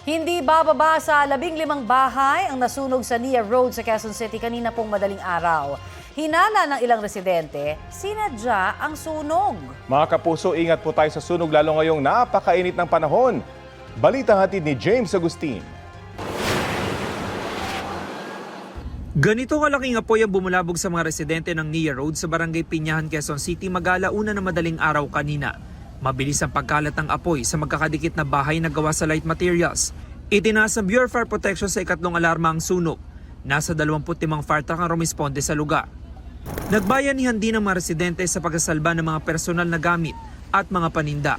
Hindi bababa sa 15 bahay ang nasunog sa Nia Road sa Quezon City kanina pong madaling araw. Hinala ng ilang residente, sinadya ang sunog. Mga kapuso, ingat po tayo sa sunog lalo ngayong napakainit ng panahon. Balita hatid ni James Agustin. Ganito kalaking apoy ang bumulabog sa mga residente ng Nia Road sa Barangay Piñahan, Quezon City mag-alauna na madaling araw kanina. Mabilis ang pagkalat ng apoy sa magkakadikit na bahay na gawa sa light materials. Itinaas ng Bureau of Fire Protection sa ikatlong alarma ang sunog. Nasa 25 fire truck ang rumisponde sa lugar. Nagbayanihan din ang mga residente sa pagsasalba ng mga personal na gamit at mga paninda.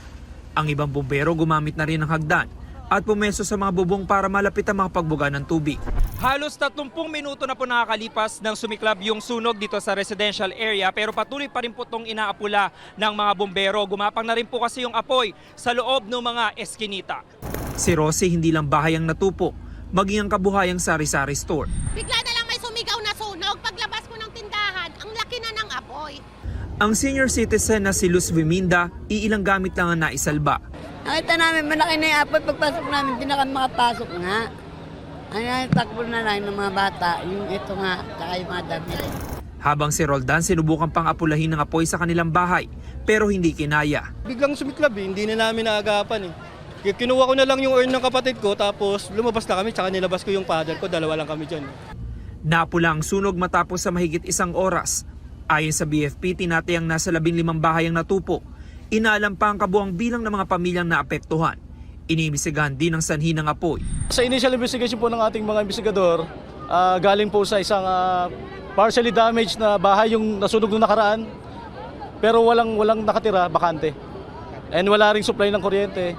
Ang ibang bumbero gumamit na rin ng hagdan at pumeso sa mga bubong para malapit ang mga pagbuga ng tubig. Halos 30 minuto na po nakakalipas nang sumiklab yung sunog dito sa residential area pero patuloy pa rin po itong inaapula ng mga bombero. Gumapang na rin po kasi yung apoy sa loob ng mga eskinita. Si Rosie hindi lang bahay ang natupo, maging ang kabuhayang sari-sari store. Bigla na lang may sumigaw na sunog. Paglabas ko ng tindahan, ang laki na ng apoy. Ang senior citizen na si Luz Viminda, iilang gamit lang ang naisalba. Nakita namin, malaki na yung apoy. Pagpasok namin, di na kami makapasok nga. Takbo na lang ng mga bata, yung ito nga, saka yung mga damit. Habang si Roldan sinubukan pang apulahin ng apoy sa kanilang bahay, pero hindi kinaya. Biglang sumiklab hindi na namin naagapan Kinuha ko na lang yung urn ng kapatid ko tapos lumabas na kami tsaka nilabas ko yung father ko, dalawa lang kami dyan. Napula ang sunog matapos sa mahigit 1 oras. Ayon sa BFP, tinatayang nasa 15 bahay ang natupo. Inaalam pa ang kabuang bilang ng mga pamilyang naapektuhan. Iniimbestigahan din ang sanhi ng apoy. Sa initial investigation po ng ating mga investigador, galing po sa isang partially damaged na bahay yung nasunog noong nakaraan. Pero walang nakatira, bakante. And wala ring supply ng kuryente.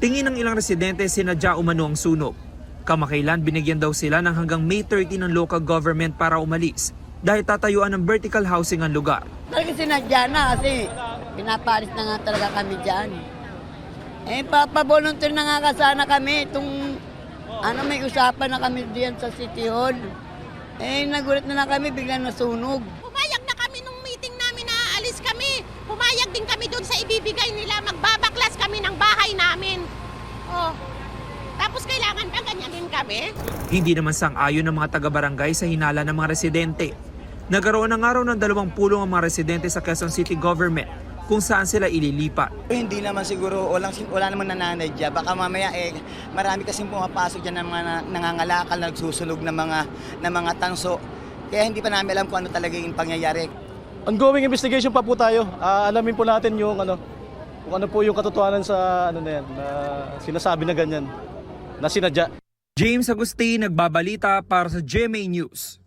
Tingin ng ilang residente sinadya umano ang sunog. Kamakailan binigyan daw sila ng hanggang May 30 ng local government para umalis dahil tatayuan ng vertical housing ang lugar. Talaga sinadya na kasi pinapalis na nga talaga kami dyan. Papavolunteer na nga sana kami itong may usapan na kami diyan sa City Hall. Nagulat na lang kami, biglang nasunog. Pumayag na kami nung meeting namin na aalis kami. Pumayag din kami doon sa ibibigay nila. Magbabaklas kami ng bahay namin. Tapos kailangan pa ganyan din kami? Hindi naman sang-ayon ng mga taga-barangay sa hinala ng mga residente. Nagkaroon ng araw ng 2 pulong ang mga residente sa Quezon City Government kung saan sila ililipat. Hindi naman siguro, wala namang nananadya. Baka mamaya marami kasing pumapasok dyan ng mga nangangalakal, nagsusunog ng mga tanso. Kaya hindi pa namin alam kung ano talaga yung pangyayari. Ongoing investigation pa po tayo. Alamin po natin yung kung ano po yung katotohanan sa na sinasabi na ganyan, na sinadya. James Agustin, nagbabalita para sa GMA News.